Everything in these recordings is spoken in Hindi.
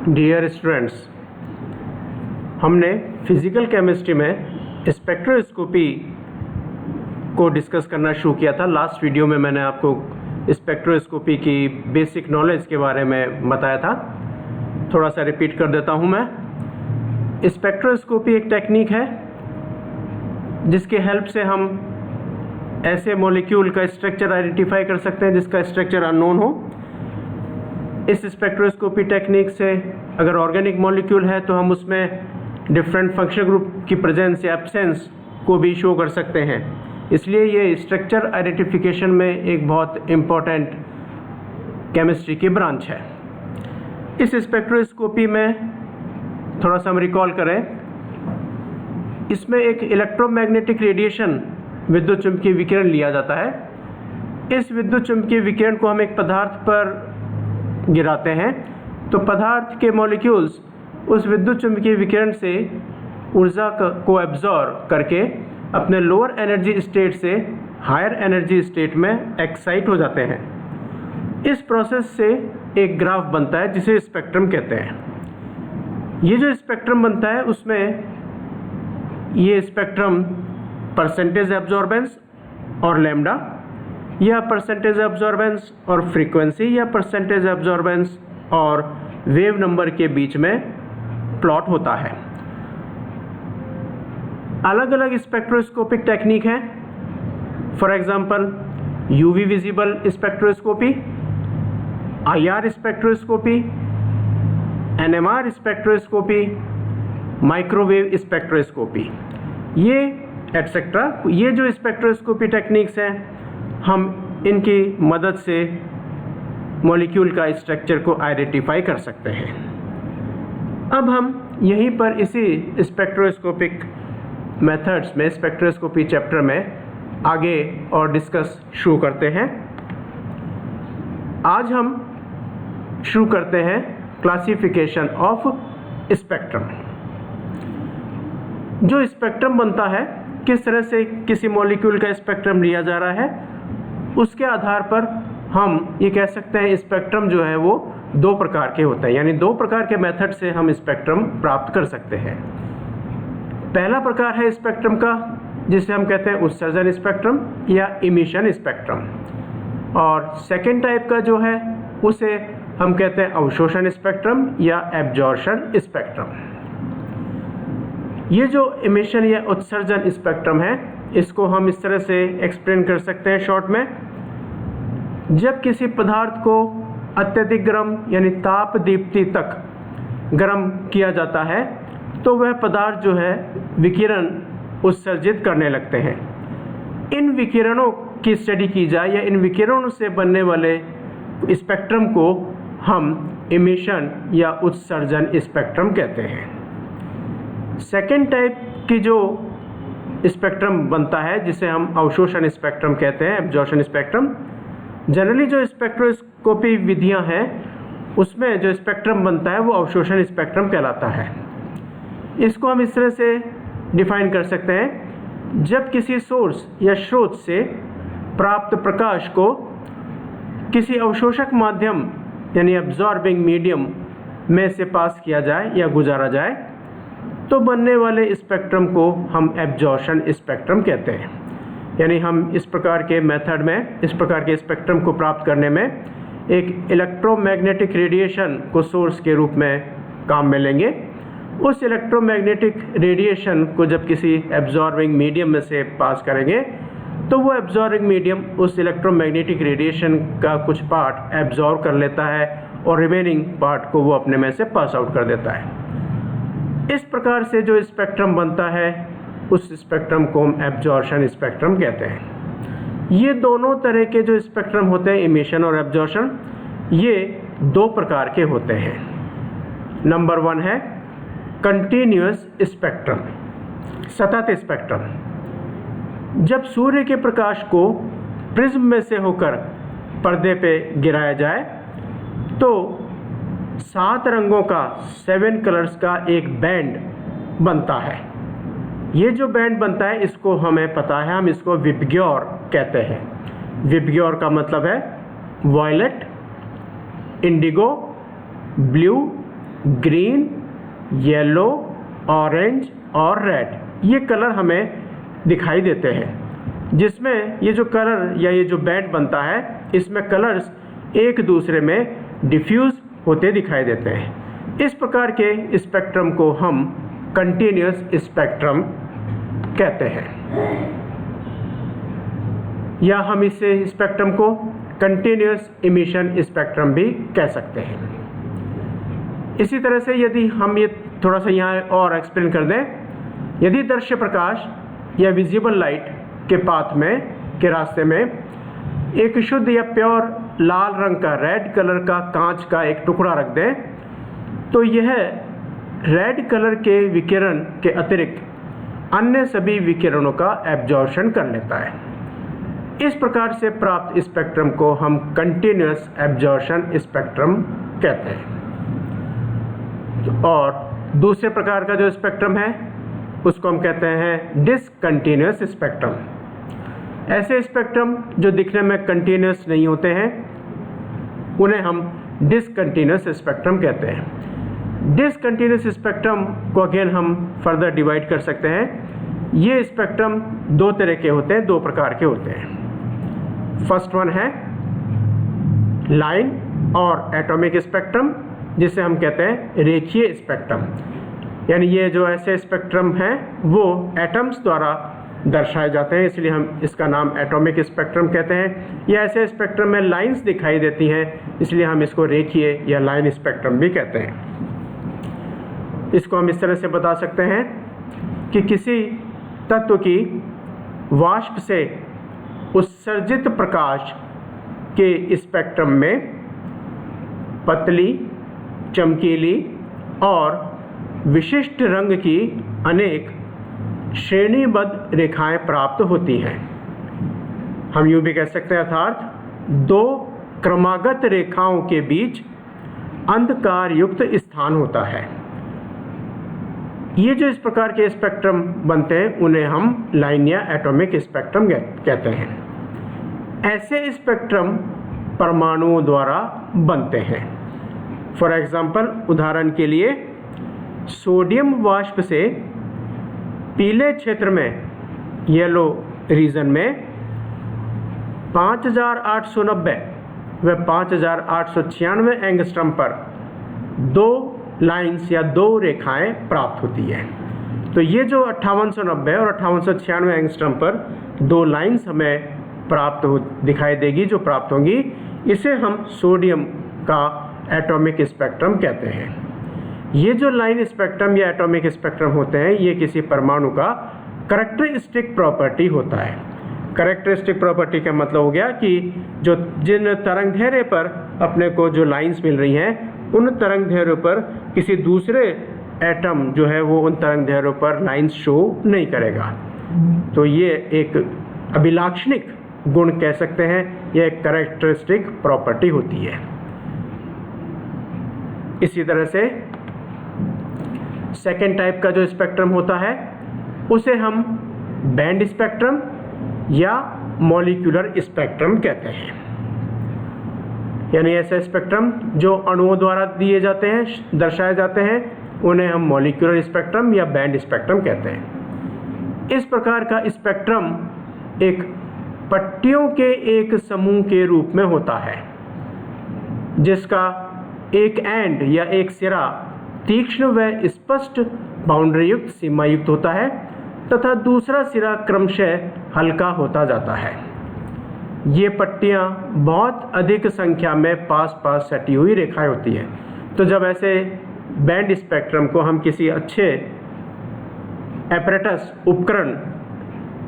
डियर स्टूडेंट्स, हमने फिज़िकल केमिस्ट्री में स्पेक्ट्रोस्कोपी को डिस्कस करना शुरू किया था। लास्ट वीडियो में मैंने आपको स्पेक्ट्रोस्कोपी की बेसिक नॉलेज के बारे में बताया था। थोड़ा सा रिपीट कर देता हूँ मैं। स्पेक्ट्रोस्कोपी एक टेक्निक है जिसके हेल्प से हम ऐसे मॉलिक्यूल का स्ट्रक्चर आइडेंटिफाई कर सकते हैं जिसका स्ट्रक्चर अननोन हो। इस स्पेक्ट्रोस्कोपी टेक्निक से अगर ऑर्गेनिक मॉलिक्यूल है तो हम उसमें डिफरेंट फंक्शनल ग्रुप की प्रेजेंस या एब्सेंस को भी शो कर सकते हैं। इसलिए ये स्ट्रक्चर आइडेंटिफिकेशन में एक बहुत इम्पोर्टेंट केमिस्ट्री की ब्रांच है। इस स्पेक्ट्रोस्कोपी में थोड़ा सा हम रिकॉल करें, इसमें एक इलेक्ट्रोमैग्नेटिक रेडिएशन विद्युत चुम्बकीय विकिरण लिया जाता है। इस विद्युत चुम्बकीय विकिरण को हम एक पदार्थ पर गिराते हैं तो पदार्थ के मॉलिक्यूल्स उस विद्युत चुम्बकीय विकिरण से ऊर्जा को एब्जॉर्ब करके अपने लोअर एनर्जी स्टेट से हायर एनर्जी स्टेट में एक्साइट हो जाते हैं। इस प्रोसेस से एक ग्राफ बनता है जिसे स्पेक्ट्रम कहते हैं। ये जो स्पेक्ट्रम बनता है उसमें ये स्पेक्ट्रम परसेंटेज एब्जॉर्बेंस और लैम्डा या परसेंटेज एब्जॉर्बेंस और फ्रीक्वेंसी या परसेंटेज एब्जॉर्बेंस और वेव नंबर के बीच में प्लॉट होता है। अलग अलग स्पेक्ट्रोस्कोपिक टेक्निक हैं। For example UV visible spectroscopy, IR spectroscopy, NMR spectroscopy, microwave spectroscopy, ये एटसेट्रा। ये जो स्पेक्ट्रोस्कोपी टेक्निक्स हैं हम इनकी मदद से मॉलिक्यूल का स्ट्रक्चर को आइडेंटिफाई कर सकते हैं। अब हम यहीं पर इसी स्पेक्ट्रोस्कोपिक मेथड्स में स्पेक्ट्रोस्कोपी चैप्टर में आगे और डिस्कस शुरू करते हैं। आज हम शुरू करते हैं क्लासिफिकेशन ऑफ स्पेक्ट्रम। जो स्पेक्ट्रम बनता है, किस तरह से किसी मॉलिक्यूल का स्पेक्ट्रम लिया जा रहा है, उसके आधार पर हम ये कह सकते हैं स्पेक्ट्रम जो है वो दो प्रकार के होते हैं, यानी दो प्रकार के मेथड से हम स्पेक्ट्रम प्राप्त कर सकते हैं। पहला प्रकार है स्पेक्ट्रम का जिसे हम कहते हैं उत्सर्जन स्पेक्ट्रम या इमिशन स्पेक्ट्रम, और सेकेंड टाइप का जो है उसे हम कहते हैं अवशोषण स्पेक्ट्रम या एब्जॉर्शन स्पेक्ट्रम। ये जो इमिशन या उत्सर्जन स्पेक्ट्रम है इसको हम इस तरह से एक्सप्लेन कर सकते हैं शॉर्ट में। जब किसी पदार्थ को अत्यधिक गर्म यानी ताप दीप्ति तक गर्म किया जाता है तो वह पदार्थ जो है विकिरण उत्सर्जित करने लगते हैं। इन विकिरणों की स्टडी की जाए या इन विकिरणों से बनने वाले स्पेक्ट्रम को हम इमिशन या उत्सर्जन स्पेक्ट्रम कहते हैं। सेकेंड टाइप की जो स्पेक्ट्रम बनता है जिसे हम अवशोषण स्पेक्ट्रम कहते हैं, एब्जॉर्शन स्पेक्ट्रम। जनरली जो स्पेक्ट्रोस्कोपी विधियां हैं उसमें जो स्पेक्ट्रम बनता है वो अवशोषण स्पेक्ट्रम कहलाता है। इसको हम इस तरह से डिफाइन कर सकते हैं, जब किसी सोर्स या स्रोत से प्राप्त प्रकाश को किसी अवशोषक माध्यम यानी एब्जॉर्बिंग मीडियम में से पास किया जाए या गुजारा जाए तो बनने वाले स्पेक्ट्रम को हम एब्जॉर्शन स्पेक्ट्रम कहते हैं। यानी हम इस प्रकार के मेथड में इस प्रकार के स्पेक्ट्रम को प्राप्त करने में एक इलेक्ट्रोमैग्नेटिक रेडिएशन को सोर्स के रूप में काम में लेंगे। उस इलेक्ट्रोमैग्नेटिक रेडिएशन को जब किसी एब्जॉर्बिंग मीडियम में से पास करेंगे तो वो एब्जॉर्बिंग मीडियम उस इलेक्ट्रोमैग्नेटिक रेडिएशन का कुछ पार्ट एब्जॉर्ब कर लेता है और रिमेनिंग पार्ट को वो अपने में से पास आउट कर देता है। इस प्रकार से जो स्पेक्ट्रम बनता है उस स्पेक्ट्रम को हम एब्जॉर्शन स्पेक्ट्रम कहते हैं। ये दोनों तरह के जो स्पेक्ट्रम होते हैं, इमिशन और एब्जॉर्शन, ये दो प्रकार के होते हैं। नंबर 1 है कंटिन्यूअस स्पेक्ट्रम, सतत स्पेक्ट्रम। जब सूर्य के प्रकाश को प्रिज्म में से होकर पर्दे पे गिराया जाए तो 7 रंगों का 7 कलर्स का एक बैंड बनता है। ये जो बैंड बनता है इसको हमें पता है, हम इसको विबग्योर कहते हैं। विबग्योर का मतलब है violet, indigo, blue, green, yellow, orange और रेड, ये कलर हमें दिखाई देते हैं, जिसमें ये जो कलर या ये जो बैंड बनता है इसमें कलर्स एक दूसरे में डिफ्यूज़ होते दिखाई देते हैं। इस प्रकार के स्पेक्ट्रम को हम कंटिन्यूस स्पेक्ट्रम कहते हैं, या हम इसे स्पेक्ट्रम को कंटिन्यूस इमिशन स्पेक्ट्रम भी कह सकते हैं। इसी तरह से यदि हम ये थोड़ा सा यहाँ और एक्सप्लेन कर दें, यदि दृश्य प्रकाश या विजिबल लाइट के पाथ में के रास्ते में एक शुद्ध या प्योर लाल रंग का रेड कलर का कांच का एक टुकड़ा रख दें, तो यह रेड कलर के विकिरण के अतिरिक्त अन्य सभी विकिरणों का एब्जॉर्प्शन कर लेता है। इस प्रकार से प्राप्त स्पेक्ट्रम को हम कंटिन्यूस एब्जॉर्प्शन स्पेक्ट्रम कहते हैं। और दूसरे प्रकार का जो स्पेक्ट्रम है उसको हम कहते हैं डिसकंटिन्यूस स्पेक्ट्रम। ऐसे स्पेक्ट्रम जो दिखने में कंटिन्यूस नहीं होते हैं उन्हें हम डिसकंटिन्यूस स्पेक्ट्रम कहते हैं। डिसकंटिन्यूस स्पेक्ट्रम को अगेन हम फर्दर डिवाइड कर सकते हैं। ये स्पेक्ट्रम दो तरह के होते हैं, दो प्रकार के होते हैं। फर्स्ट वन है लाइन और एटॉमिक स्पेक्ट्रम, जिसे हम कहते हैं रेखीय स्पेक्ट्रम। यानी ये जो ऐसे स्पेक्ट्रम हैं वो एटम्स द्वारा दर्शाए जाते हैं, इसलिए हम इसका नाम एटॉमिक स्पेक्ट्रम कहते हैं। या ऐसे स्पेक्ट्रम में लाइंस दिखाई देती हैं, इसलिए हम इसको रेखीय या लाइन स्पेक्ट्रम भी कहते हैं। इसको हम इस तरह से बता सकते हैं कि किसी तत्व की वाष्प से उत्सर्जित प्रकाश के स्पेक्ट्रम में पतली, चमकीली और विशिष्ट रंग की अनेक श्रेणीबद्ध रेखाएं प्राप्त होती हैं। हम यूं भी कह सकते हैं, अर्थात दो क्रमागत रेखाओं के बीच अंधकार युक्त स्थान होता है। ये जो इस प्रकार के स्पेक्ट्रम बनते हैं उन्हें हम लाइन या एटॉमिक स्पेक्ट्रम कहते हैं। ऐसे स्पेक्ट्रम परमाणुओं द्वारा बनते हैं। फॉर एग्जाम्पल, उदाहरण के लिए सोडियम वाष्प से पीले क्षेत्र में, येलो रीजन में 5890 व 5896 एंगस्ट्रम पर दो लाइंस या दो रेखाएं प्राप्त होती है। तो ये जो 5890 और 5896 एंगस्ट्रम पर दो लाइंस हमें दिखाई देगी, जो प्राप्त होंगी, इसे हम सोडियम का एटॉमिक स्पेक्ट्रम कहते हैं। ये जो लाइन स्पेक्ट्रम या एटॉमिक स्पेक्ट्रम होते हैं, ये किसी परमाणु का कैरेक्टरिस्टिक प्रॉपर्टी होता है। कैरेक्टरिस्टिक प्रॉपर्टी का मतलब हो गया कि जिन तरंग दैर्ध्य पर अपने को जो लाइंस मिल रही हैं, उन तरंग दैर्ध्यों पर किसी दूसरे एटम जो है वो उन तरंग दैर्ध्यों पर लाइंस शो नहीं करेगा। तो ये एक अभिलाक्षणिक गुण कह सकते हैं, यह एक कैरेक्टरिस्टिक प्रॉपर्टी होती है। इसी तरह से सेकेंड टाइप का जो स्पेक्ट्रम होता है उसे हम बैंड स्पेक्ट्रम या मॉलिक्यूलर स्पेक्ट्रम कहते हैं। यानी ऐसे स्पेक्ट्रम जो अणुओं द्वारा दिए जाते हैं, दर्शाए जाते हैं, उन्हें हम मॉलिक्यूलर स्पेक्ट्रम या बैंड स्पेक्ट्रम कहते हैं। इस प्रकार का स्पेक्ट्रम एक पट्टियों के एक समूह के रूप में होता है, जिसका एक एंड या एक सिरा तीक्ष्ण व स्पष्ट बाउंड्री युक्त सीमा युक्त होता है तथा दूसरा सिरा क्रमशः हल्का होता जाता है। ये पट्टियाँ बहुत अधिक संख्या में पास पास सटी हुई रेखाएं होती हैं। तो जब ऐसे बैंड स्पेक्ट्रम को हम किसी अच्छे एपरेटस उपकरण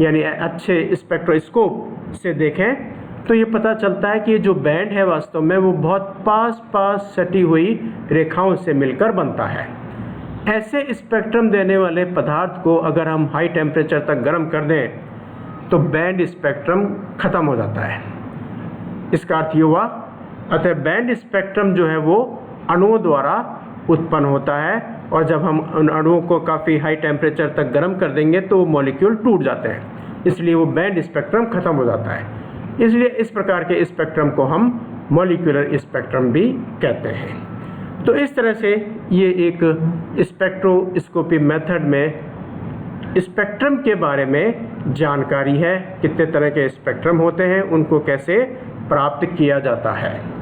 यानी अच्छे स्पेक्ट्रोस्कोप से देखें तो ये पता चलता है कि ये जो बैंड है वास्तव में वो बहुत पास पास सटी हुई रेखाओं से मिलकर बनता है। ऐसे स्पेक्ट्रम देने वाले पदार्थ को अगर हम हाई टेम्परेचर तक गर्म कर दें तो बैंड स्पेक्ट्रम खत्म हो जाता है। इसका अर्थ ये हुआ, अतः बैंड स्पेक्ट्रम जो है वो अणुओं द्वारा उत्पन्न होता है, और जब हम उन अणुओं को काफ़ी हाई टेम्परेचर तक गर्म कर देंगे तो वो मॉलिक्यूल टूट जाते हैं, इसलिए वो बैंड स्पेक्ट्रम खत्म हो जाता है। इसलिए इस प्रकार के स्पेक्ट्रम को हम मॉलिक्यूलर स्पेक्ट्रम भी कहते हैं। तो इस तरह से ये एक स्पेक्ट्रोस्कोपी मेथड में स्पेक्ट्रम के बारे में जानकारी है, कितने तरह के स्पेक्ट्रम होते हैं, उनको कैसे प्राप्त किया जाता है।